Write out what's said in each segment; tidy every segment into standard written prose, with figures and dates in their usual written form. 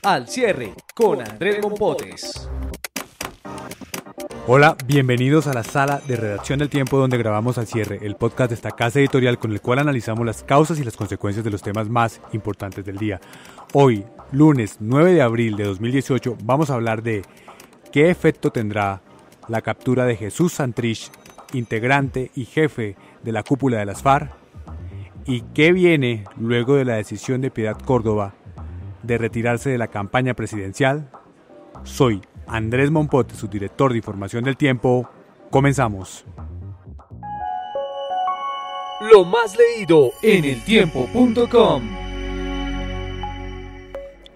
Al cierre con Andrés Mompotes. Hola, bienvenidos a la sala de redacción del Tiempo donde grabamos Al cierre, el podcast de esta casa editorial con el cual analizamos las causas y las consecuencias de los temas más importantes del día. Hoy, lunes 9 de abril de 2018, vamos a hablar de qué efecto tendrá la captura de Jesús Santrich, integrante y jefe de la cúpula de las FARC, y qué viene luego de la decisión de Piedad Córdoba de retirarse de la campaña presidencial. Soy Andrés Mompotes, su director de información del Tiempo. Comenzamos. Lo más leído en eltiempo.com.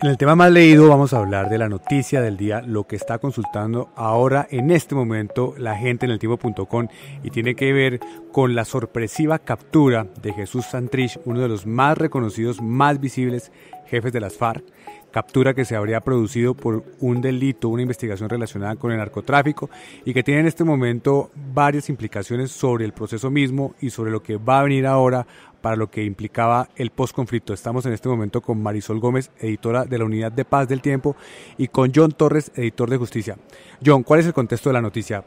En el tema más leído vamos a hablar de la noticia del día, lo que está consultando ahora en este momento la gente en eltiempo.com, y tiene que ver con la sorpresiva captura de Jesús Santrich, uno de los más reconocidos, más visibles jefes de las FARC, captura que se habría producido por un delito, una investigación relacionada con el narcotráfico y que tiene en este momento varias implicaciones sobre el proceso mismo y sobre lo que va a venir ahora para lo que implicaba el posconflicto. Estamos en este momento con Marisol Gómez, editora de la Unidad de Paz del Tiempo, y con John Torres, editor de Justicia. John, ¿cuál es el contexto de la noticia?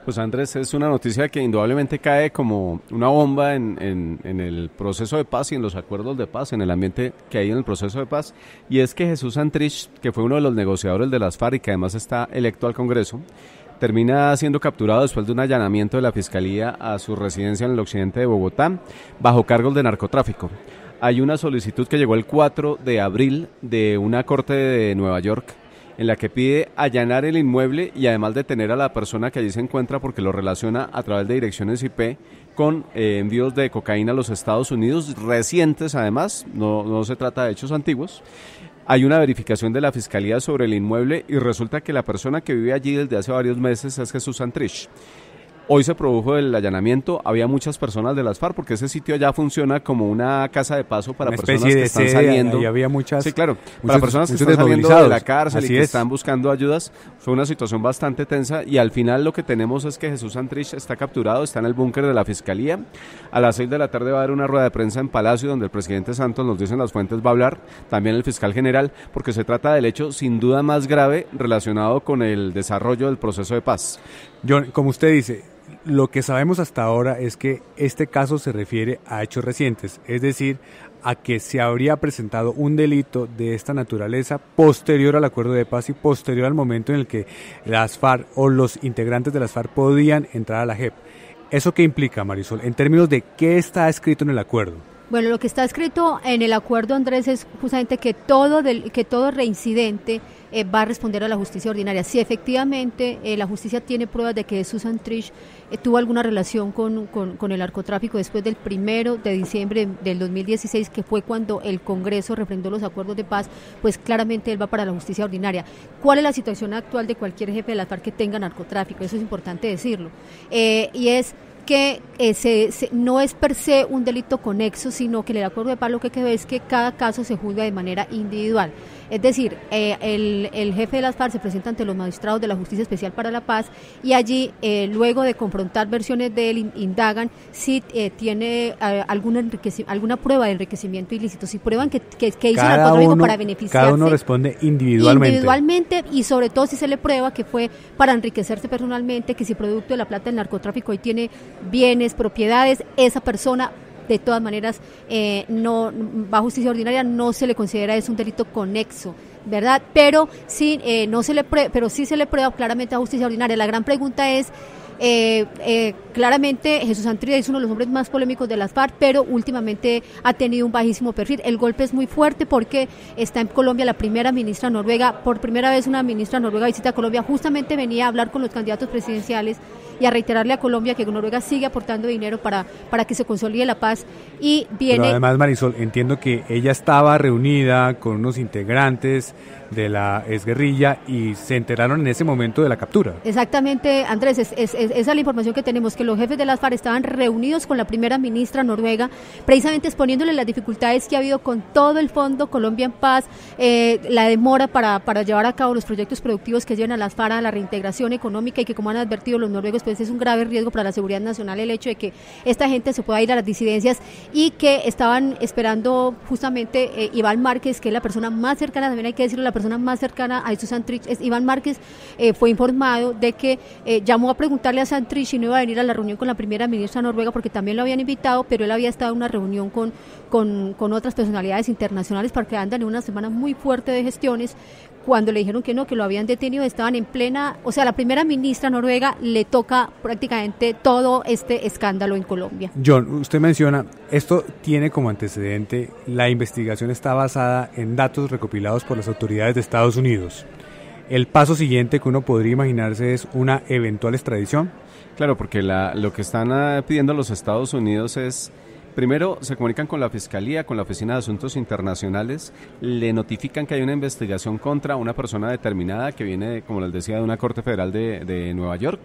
Pues Andrés, es una noticia que indudablemente cae como una bomba en el proceso de paz y en los acuerdos de paz, en el ambiente que hay en el proceso de paz, y es que Jesús Santrich, que fue uno de los negociadores de las FARC y que además está electo al Congreso, termina siendo capturado después de un allanamiento de la Fiscalía a su residencia en el occidente de Bogotá, bajo cargos de narcotráfico. Hay una solicitud que llegó el 4 de abril de una corte de Nueva York, en la que pide allanar el inmueble y además detener a la persona que allí se encuentra porque lo relaciona a través de direcciones IP con envíos de cocaína a los Estados Unidos, recientes además, no se trata de hechos antiguos. Hay una verificación de la Fiscalía sobre el inmueble y resulta que la persona que vive allí desde hace varios meses es Jesús Santrich. Hoy se produjo el allanamiento, había muchas personas de las FARC porque ese sitio ya funciona como una casa de paso para personas que están saliendo. Y había muchas, sí, claro, para personas que están saliendo de la cárcel y que están buscando ayudas. Fue una situación bastante tensa y al final lo que tenemos es que Jesús Santrich está capturado, está en el búnker de la Fiscalía. A las 6 de la tarde va a haber una rueda de prensa en Palacio donde el presidente Santos, nos dicen las fuentes, va a hablar, también el fiscal general, porque se trata del hecho sin duda más grave relacionado con el desarrollo del proceso de paz. John, como usted dice, lo que sabemos hasta ahora es que este caso se refiere a hechos recientes, es decir, a que se habría presentado un delito de esta naturaleza posterior al acuerdo de paz y posterior al momento en el que las FARC o los integrantes de las FARC podían entrar a la JEP. ¿Eso qué implica, Marisol, en términos de qué está escrito en el acuerdo? Bueno, lo que está escrito en el acuerdo, Andrés, es justamente que todo reincidente va a responder a la justicia ordinaria. Si efectivamente la justicia tiene pruebas de que Jesús Santrich tuvo alguna relación con el narcotráfico después del 1 de diciembre del 2016, que fue cuando el Congreso refrendó los acuerdos de paz, pues claramente él va para la justicia ordinaria. ¿Cuál es la situación actual de cualquier jefe de la FARC que tenga narcotráfico? Eso es importante decirlo. Y es que no es per se un delito conexo, sino que el acuerdo de paz lo que quedó es que cada caso se juzga de manera individual. Es decir, el jefe de las FARC se presenta ante los magistrados de la Justicia Especial para la Paz y allí, luego de confrontar versiones de él, indagan si tiene alguna prueba de enriquecimiento ilícito, si prueban que hizo narcotráfico para beneficiarse. Cada uno responde individualmente y sobre todo si se le prueba que fue para enriquecerse personalmente, que si producto de la plata del narcotráfico hoy tiene bienes, propiedades, esa persona de todas maneras no va a justicia ordinaria, no se le considera es un delito conexo, ¿verdad? Pero sí sí se le prueba claramente a justicia ordinaria. La gran pregunta es claramente Jesús Santrich es uno de los hombres más polémicos de las FARC, pero últimamente ha tenido un bajísimo perfil. El golpe es muy fuerte porque está en Colombia la primera ministra noruega, por primera vez una ministra noruega visita a Colombia, justamente venía a hablar con los candidatos presidenciales y a reiterarle a Colombia que Noruega sigue aportando dinero para que se consolide la paz y viene... Pero además, Marisol, entiendo que ella estaba reunida con unos integrantes de la exguerrilla y se enteraron en ese momento de la captura. Exactamente, Andrés, esa es la información que tenemos, que los jefes de las FARC estaban reunidos con la primera ministra noruega, precisamente exponiéndole las dificultades que ha habido con todo el Fondo Colombia en Paz, la demora para llevar a cabo los proyectos productivos que llevan a las FARC a la reintegración económica y que, como han advertido los noruegos, pues es un grave riesgo para la seguridad nacional el hecho de que esta gente se pueda ir a las disidencias, y que estaban esperando justamente Iván Márquez, que es la persona más cercana, también hay que decirlo, la persona más cercana a Jesús Santrich es Iván Márquez. Fue informado de que llamó a preguntarle a Santrich si no iba a venir a la reunión con la primera ministra noruega, porque también lo habían invitado, pero él había estado en una reunión con otras personalidades internacionales para que andan en una semana muy fuerte de gestiones. Cuando le dijeron que no, que lo habían detenido, estaban en plena, o sea, la primera ministra noruega le toca prácticamente todo este escándalo en Colombia. John, usted menciona, esto tiene como antecedente, la investigación está basada en datos recopilados por las autoridades de Estados Unidos. El paso siguiente que uno podría imaginarse es una eventual extradición. Claro, porque lo que están pidiendo los Estados Unidos es, primero, se comunican con la Fiscalía, con la Oficina de Asuntos Internacionales, le notifican que hay una investigación contra una persona determinada que viene, como les decía, de una Corte Federal de Nueva York.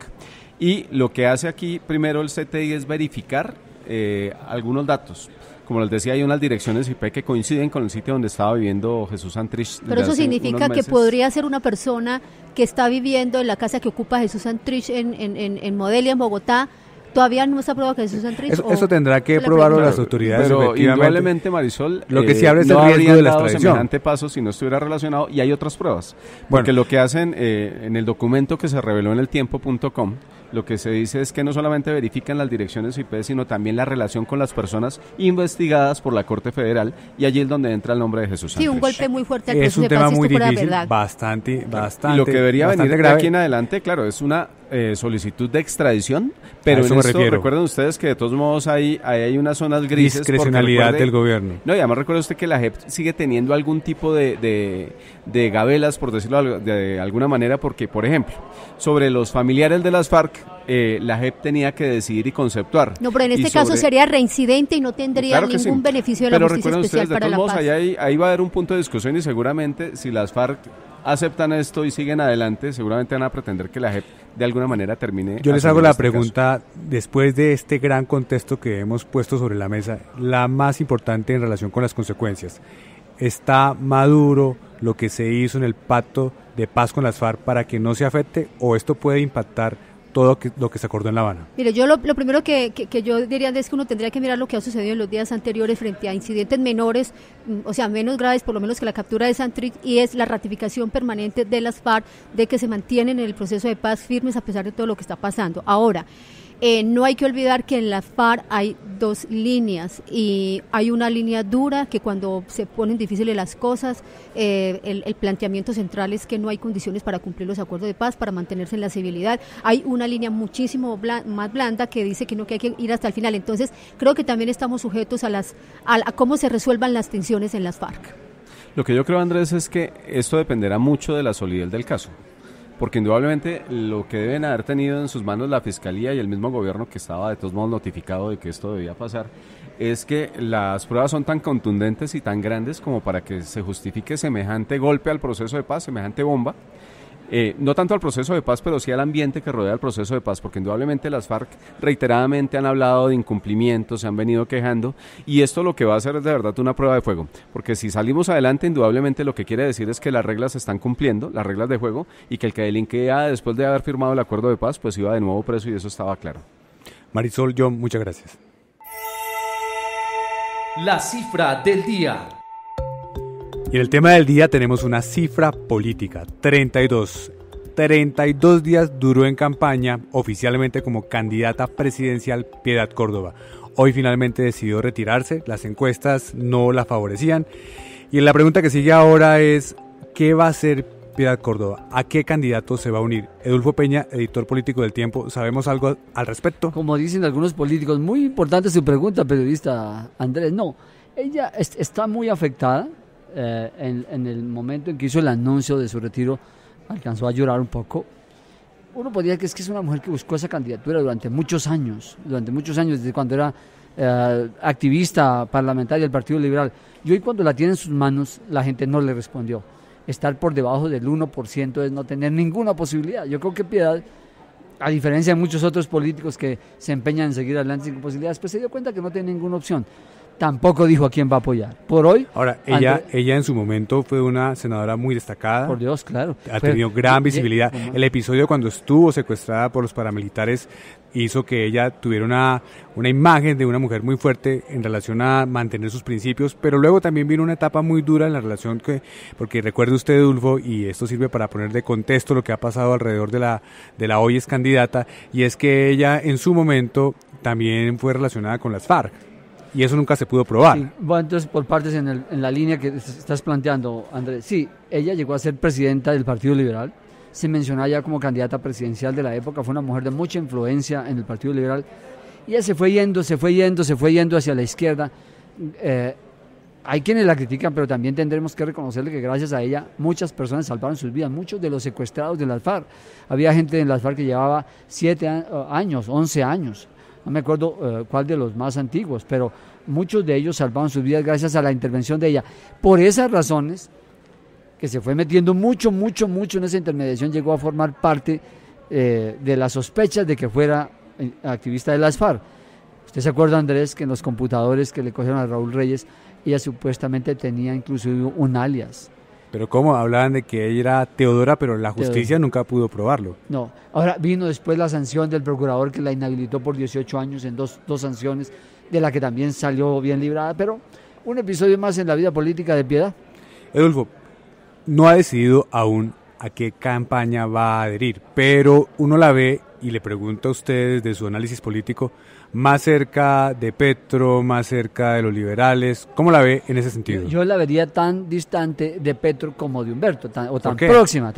Y lo que hace aquí, primero, el CTI es verificar algunos datos. Como les decía, hay unas direcciones IP que coinciden con el sitio donde estaba viviendo Jesús Santrich. Pero eso significa que podría ser una persona que está viviendo en la casa que ocupa Jesús Santrich en Modelia, en Bogotá. ¿Todavía no está probado que Jesús Santrich? Eso tendrá que probarlo las autoridades. Pero indudablemente, Marisol, lo que sí abre es no el riesgo de la dado extradición. Semejante paso si no estuviera relacionado, y hay otras pruebas. Porque lo que hacen en el documento que se reveló en eltiempo.com, lo que se dice es que no solamente verifican las direcciones IP, sino también la relación con las personas investigadas por la Corte Federal, y allí es donde entra el nombre de Jesús Santrich. Sí, un golpe muy fuerte al es un tema muy difícil, verdad. bastante. Y lo que debería venir de grave aquí en adelante, claro, es una solicitud de extradición, pero en esto recuerden ustedes que de todos modos hay unas zonas grises. Discrecionalidad del gobierno. No, y además recuerde usted que la JEP sigue teniendo algún tipo de gabelas, por decirlo de alguna manera, porque, por ejemplo, sobre los familiares de las FARC, la JEP tenía que decidir y conceptuar. No, pero en este caso sería reincidente y no tendría ningún beneficio de la justicia especial para la paz. Ahí va a haber un punto de discusión, y seguramente si las FARC aceptan esto y siguen adelante, seguramente van a pretender que la JEP de alguna manera termine. Yo les hago la pregunta, después de este gran contexto que hemos puesto sobre la mesa, la más importante en relación con las consecuencias. ¿Está maduro lo que se hizo en el pacto de paz con las FARC para que no se afecte, o esto puede impactar todo lo que se acordó en La Habana? Mire, yo lo primero que yo diría es que uno tendría que mirar lo que ha sucedido en los días anteriores frente a incidentes menores, o sea, menos graves por lo menos que la captura de Santrich, y es la ratificación permanente de las FARC de que se mantienen en el proceso de paz firmes a pesar de todo lo que está pasando. Ahora, no hay que olvidar que en la FARC hay dos líneas, y hay una línea dura que cuando se ponen difíciles las cosas, el planteamiento central es que no hay condiciones para cumplir los acuerdos de paz, para mantenerse en la civilidad. Hay una línea muchísimo más blanda que dice que hay que ir hasta el final. Entonces creo que también estamos sujetos a cómo se resuelvan las tensiones en las FARC. Lo que yo creo, Andrés, es que esto dependerá mucho de la solidez del caso. Porque indudablemente lo que deben haber tenido en sus manos la Fiscalía y el mismo gobierno, que estaba de todos modos notificado de que esto debía pasar, es que las pruebas son tan contundentes y tan grandes como para que se justifique semejante golpe al proceso de paz, semejante bomba. No tanto al proceso de paz, pero sí al ambiente que rodea el proceso de paz, porque indudablemente las FARC reiteradamente han hablado de incumplimientos, se han venido quejando, y esto lo que va a hacer es de verdad una prueba de fuego, porque si salimos adelante, indudablemente lo que quiere decir es que las reglas se están cumpliendo, las reglas de juego, y que el que delinquía después de haber firmado el acuerdo de paz, pues iba de nuevo preso, y eso estaba claro. Marisol, John, muchas gracias. La cifra del día. Y en el tema del día tenemos una cifra política, 32 días duró en campaña oficialmente como candidata presidencial Piedad Córdoba. Hoy finalmente decidió retirarse, las encuestas no la favorecían. Y la pregunta que sigue ahora es, ¿qué va a hacer Piedad Córdoba? ¿A qué candidato se va a unir? Edulfo Peña, editor político del Tiempo, ¿sabemos algo al respecto? Como dicen algunos políticos, muy importante su pregunta, periodista Andrés. No, ella está muy afectada. En el momento en que hizo el anuncio de su retiro, alcanzó a llorar un poco. Uno podría decir que es una mujer que buscó esa candidatura durante muchos años, desde cuando era activista parlamentaria del Partido Liberal. Y hoy, cuando la tiene en sus manos, la gente no le respondió. Estar por debajo del 1% es no tener ninguna posibilidad. Yo creo que Piedad, a diferencia de muchos otros políticos que se empeñan en seguir adelante sin posibilidades, pues se dio cuenta que no tiene ninguna opción. tampoco dijo a quién va a apoyar. Por hoy... Ahora, ella en su momento fue una senadora muy destacada. Por Dios, claro. Ha tenido gran visibilidad. El episodio cuando estuvo secuestrada por los paramilitares hizo que ella tuviera una imagen de una mujer muy fuerte en relación a mantener sus principios, pero luego también vino una etapa muy dura en la relación porque recuerde usted, Edulfo, y esto sirve para poner de contexto lo que ha pasado alrededor de la hoy ex candidata, y es que ella en su momento también fue relacionada con las FARC, y eso nunca se pudo probar. Sí, bueno, entonces por partes en la línea que estás planteando, Andrés, sí, ella llegó a ser presidenta del Partido Liberal, se mencionaba ya como candidata presidencial de la época, fue una mujer de mucha influencia en el Partido Liberal, y ella se fue yendo hacia la izquierda. Hay quienes la critican, pero también tendremos que reconocerle que gracias a ella muchas personas salvaron sus vidas, muchos de los secuestrados de las FARC. Había gente en las FARC que llevaba 7 años, 11 años, no me acuerdo cuál de los más antiguos, pero muchos de ellos salvaron sus vidas gracias a la intervención de ella. Por esas razones, que se fue metiendo mucho en esa intermediación, llegó a formar parte de las sospechas de que fuera activista de las FARC. ¿Usted se acuerda, Andrés, que en los computadores que le cogieron a Raúl Reyes, ella supuestamente tenía incluso un alias? Pero ¿cómo? Hablaban de que ella era Teodora, pero la justicia nunca pudo probarlo. No. Ahora vino después la sanción del procurador que la inhabilitó por 18 años en dos sanciones, de la que también salió bien librada, pero un episodio más en la vida política de Piedad. Edulfo, no ha decidido aún a qué campaña va a adherir, pero uno la ve y le pregunta a usted desde su análisis político, más cerca de Petro, más cerca de los liberales, ¿cómo la ve en ese sentido? Yo la vería tan distante de Petro como de Humberto, tan próxima,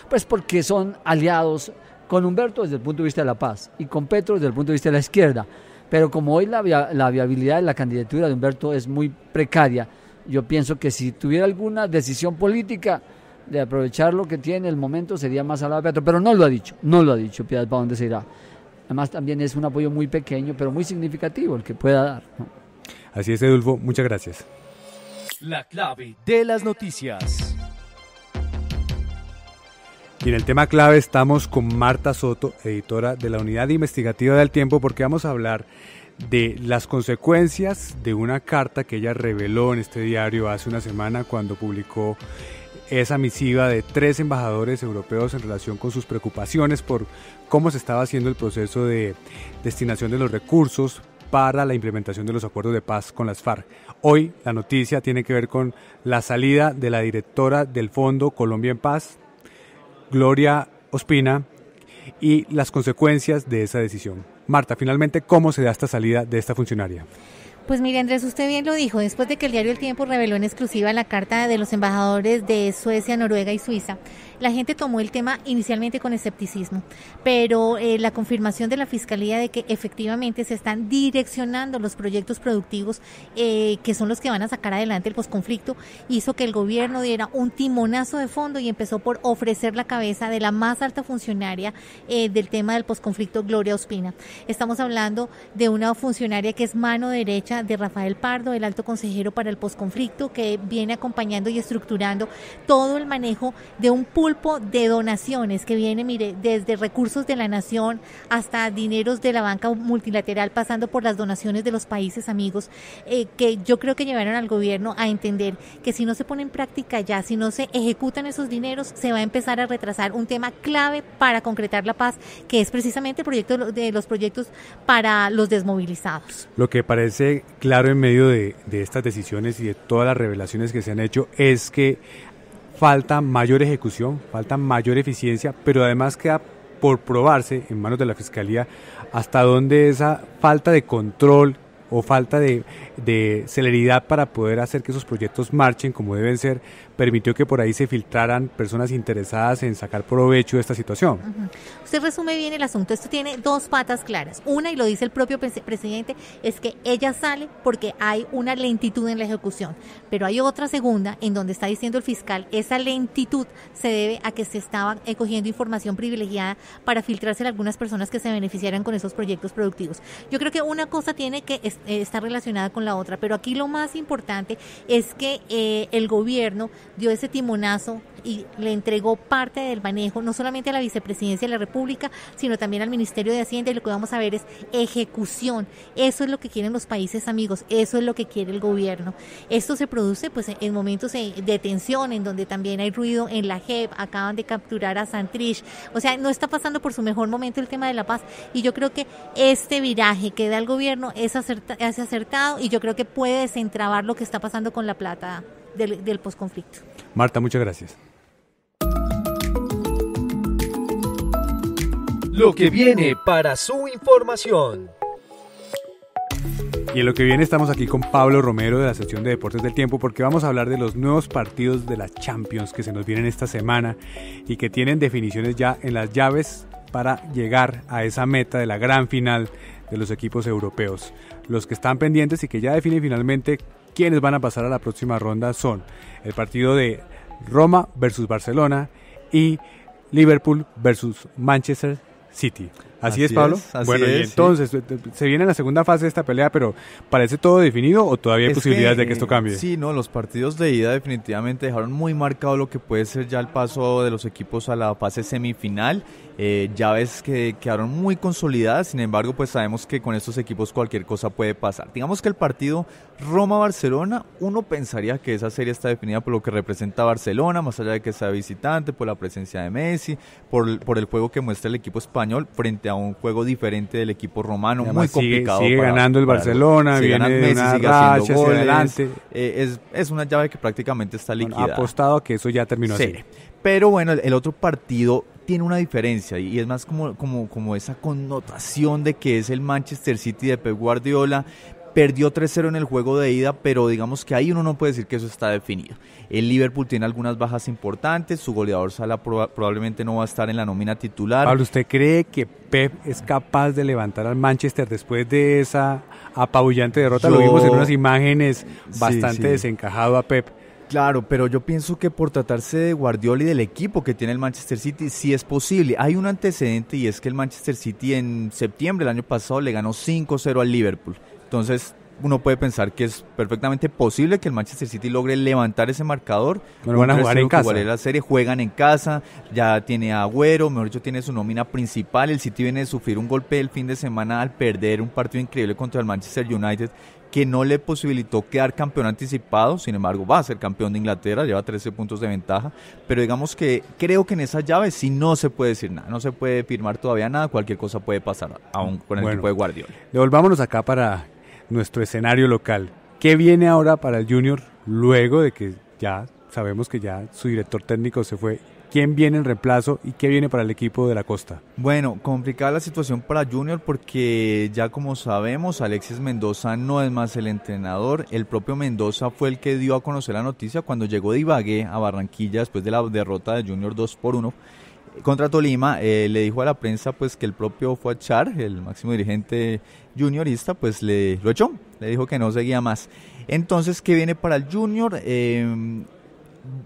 pues porque son aliados con Humberto desde el punto de vista de la paz y con Petro desde el punto de vista de la izquierda, pero como hoy la viabilidad de la candidatura de Humberto es muy precaria, yo pienso que si tuviera alguna decisión política de aprovechar lo que tiene el momento sería más al lado de Petro, pero no lo ha dicho Piedad para dónde se irá. Además también es un apoyo muy pequeño, pero muy significativo el que pueda dar, ¿no? Así es, Edulfo, muchas gracias. La clave de las noticias. Y en el tema clave estamos con Marta Soto, editora de la Unidad Investigativa del Tiempo, porque vamos a hablar de las consecuencias de una carta que ella reveló en este diario hace una semana cuando publicó esa misiva de 3 embajadores europeos en relación con sus preocupaciones por cómo se estaba haciendo el proceso de destinación de los recursos para la implementación de los acuerdos de paz con las FARC. Hoy la noticia tiene que ver con la salida de la directora del Fondo Colombia en Paz, Gloria Ospina, y las consecuencias de esa decisión. Marta, finalmente, ¿cómo se da esta salida de esta funcionaria? Pues mire, Andrés, usted bien lo dijo, después de que el diario El Tiempo reveló en exclusiva la carta de los embajadores de Suecia, Noruega y Suiza, la gente tomó el tema inicialmente con escepticismo, pero la confirmación de la Fiscalía de que efectivamente se están direccionando los proyectos productivos que son los que van a sacar adelante el posconflicto, hizo que el gobierno diera un timonazo de fondo y empezó por ofrecer la cabeza de la más alta funcionaria del tema del posconflicto, Gloria Ospina. Estamos hablando de una funcionaria que es mano derecha de Rafael Pardo, el alto consejero para el posconflicto, que viene acompañando y estructurando todo el manejo de un pulpo de donaciones que viene, mire, desde recursos de la nación hasta dineros de la banca multilateral, pasando por las donaciones de los países amigos, que yo creo que llevaron al gobierno a entender que si no se pone en práctica ya, si no se ejecutan esos dineros, se va a empezar a retrasar un tema clave para concretar la paz, que es precisamente el proyecto de los proyectos para los desmovilizados. Lo que parece claro en medio de estas decisiones y de todas las revelaciones que se han hecho es que falta mayor ejecución, falta mayor eficiencia, pero además queda por probarse en manos de la Fiscalía hasta dónde esa falta de control o falta de celeridad para poder hacer que esos proyectos marchen como deben ser, permitió que por ahí se filtraran personas interesadas en sacar provecho de esta situación. Usted resume bien el asunto. Esto tiene 2 patas claras. Una, y lo dice el propio presidente, es que ella sale porque hay una lentitud en la ejecución. Pero hay otra segunda, en donde está diciendo el fiscal, esa lentitud se debe a que se estaba cogiendo información privilegiada para filtrarse a algunas personas que se beneficiaran con esos proyectos productivos. Yo creo que una cosa tiene que estar está relacionada con la otra, pero aquí lo más importante es que el gobierno dio ese timonazo y le entregó parte del manejo, no solamente a la vicepresidencia de la República, sino también al Ministerio de Hacienda, y lo que vamos a ver es ejecución. Eso es lo que quieren los países amigos, eso es lo que quiere el gobierno. Esto se produce pues en momentos de tensión, en donde también hay ruido en la JEP, acaban de capturar a Santrich, o sea, no está pasando por su mejor momento el tema de la paz, y yo creo que este viraje que da el gobierno es acertado, y yo creo que puede desentrabar lo que está pasando con la plata del posconflicto. Marta, muchas gracias. Lo que viene para su información. Y en lo que viene estamos aquí con Pablo Romero de la sección de Deportes del Tiempo, porque vamos a hablar de los nuevos partidos de la Champions que se nos vienen esta semana y que tienen definiciones ya en las llaves para llegar a esa meta de la gran final de los equipos europeos. Los que están pendientes y que ya definen finalmente quiénes van a pasar a la próxima ronda son el partido de Roma versus Barcelona y Liverpool versus Manchester City. Así es, Pablo. Bueno, y entonces se viene la segunda fase de esta pelea, pero ¿parece todo definido o todavía hay posibilidades de que esto cambie? Sí, no, los partidos de ida definitivamente dejaron muy marcado lo que puede ser ya el paso de los equipos a la fase semifinal. Llaves que quedaron muy consolidadas, sin embargo, pues sabemos que con estos equipos cualquier cosa puede pasar. Digamos que el partido Roma-Barcelona, uno pensaría que esa serie está definida por lo que representa Barcelona, más allá de que sea visitante, por la presencia de Messi, por el juego que muestra el equipo español frente a un juego diferente del equipo romano, muy complicado. Sigue ganando el Barcelona, viene de una racha hacia adelante. Es una llave que prácticamente está liquidada. Ha apostado a que eso ya terminó así. Pero bueno, el otro partido tiene una diferencia y es más como esa connotación de que es el Manchester City de Pep Guardiola. Perdió 3-0 en el juego de ida, pero digamos que ahí uno no puede decir que eso está definido. El Liverpool tiene algunas bajas importantes, su goleador Salah probablemente no va a estar en la nómina titular. Pablo, ¿usted cree que Pep es capaz de levantar al Manchester después de esa apabullante derrota? Lo vimos en unas imágenes bastante desencajado a Pep. Claro, pero yo pienso que por tratarse de Guardiola y del equipo que tiene el Manchester City, sí es posible. Hay un antecedente y es que el Manchester City en septiembre del año pasado le ganó 5-0 al Liverpool. Entonces uno puede pensar que es perfectamente posible que el Manchester City logre levantar ese marcador. Bueno, van a jugar en casa. La serie, juegan en casa, ya tiene a Agüero, mejor dicho, tiene su nómina principal. El City viene de sufrir un golpe el fin de semana al perder un partido increíble contra el Manchester United, que no le posibilitó quedar campeón anticipado. Sin embargo, va a ser campeón de Inglaterra, lleva 13 puntos de ventaja, pero digamos que creo que en esa llave sí no se puede decir nada, no se puede firmar todavía nada, cualquier cosa puede pasar aún con el equipo de Guardiola. Devolvámonos acá para nuestro escenario local. ¿Qué viene ahora para el Junior luego de que ya sabemos que ya su director técnico se fue? ¿Quién viene en reemplazo y qué viene para el equipo de la costa? Bueno, complicada la situación para Junior porque ya como sabemos, Alexis Mendoza no es más el entrenador. El propio Mendoza fue el que dio a conocer la noticia cuando llegó de Ibagué a Barranquilla después de la derrota de Junior 2-1 contra Tolima. Le dijo a la prensa pues que el propio Fuad Char, el máximo dirigente juniorista, pues lo echó, le dijo que no seguía más. Entonces, ¿qué viene para el Junior?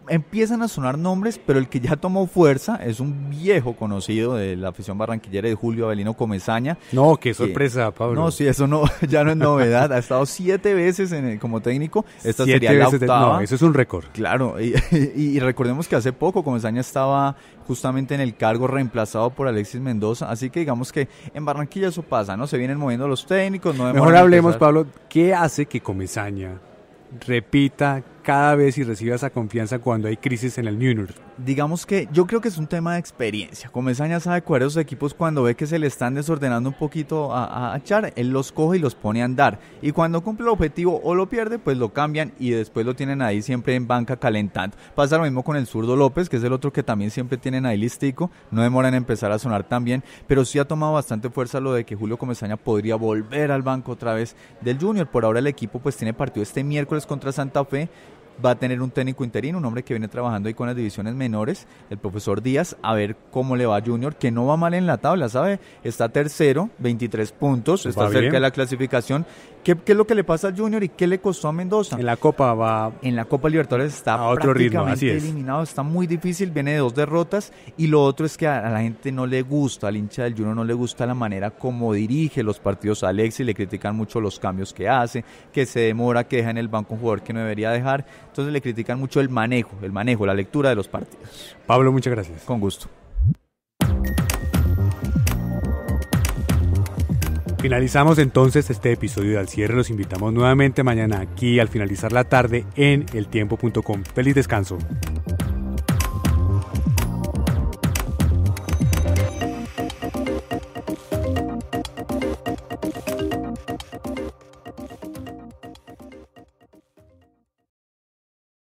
Empiezan a sonar nombres, pero el que ya tomó fuerza es un viejo conocido de la afición barranquillera, de Julio Avelino Comesaña. No, qué sorpresa, Pablo. No, sí, eso no, ya no es novedad. Ha estado 7 veces como técnico. Esta sería la octava. No, eso es un récord. Claro, y recordemos que hace poco Comesaña estaba justamente en el cargo reemplazado por Alexis Mendoza, así que digamos que en Barranquilla eso pasa, ¿no? Se vienen moviendo los técnicos. No Mejor hablemos, Pablo, ¿qué hace que Comesaña repita cada vez y reciba esa confianza cuando hay crisis en el Junior? Digamos que yo creo que es un tema de experiencia. Comesaña sabe cuál de esos equipos cuando ve que se le están desordenando un poquito a Char, él los coge y los pone a andar. Y cuando cumple el objetivo o lo pierde, pues lo cambian y después lo tienen ahí siempre en banca calentando. Pasa lo mismo con el zurdo López, que es el otro que también siempre tienen ahí listico. No demora en empezar a sonar tan bien, pero sí ha tomado bastante fuerza lo de que Julio Comesaña podría volver al banco otra vez del Junior. Por ahora el equipo pues tiene partido este miércoles contra Santa Fe. Va a tener un técnico interino, un hombre que viene trabajando ahí con las divisiones menores, el profesor Díaz, a ver cómo le va a Junior, que no va mal en la tabla, ¿sabe? Está tercero, 23 puntos, está cerca de la clasificación, ¿Qué es lo que le pasa al Junior y qué le costó a Mendoza? En la Copa va... En la Copa Libertadores está a otro ritmo, así es. eliminado, está muy difícil, viene de 2 derrotas, y lo otro es que a la gente no le gusta, al hincha del Junior no le gusta la manera como dirige los partidos a Alexis, le critican mucho los cambios que hace, que se demora, que deja en el banco un jugador que no debería dejar, entonces le critican mucho el manejo, la lectura de los partidos. Pablo, muchas gracias. Con gusto. Finalizamos entonces este episodio de Al Cierre. Los invitamos nuevamente mañana aquí al finalizar la tarde en eltiempo.com. Feliz descanso.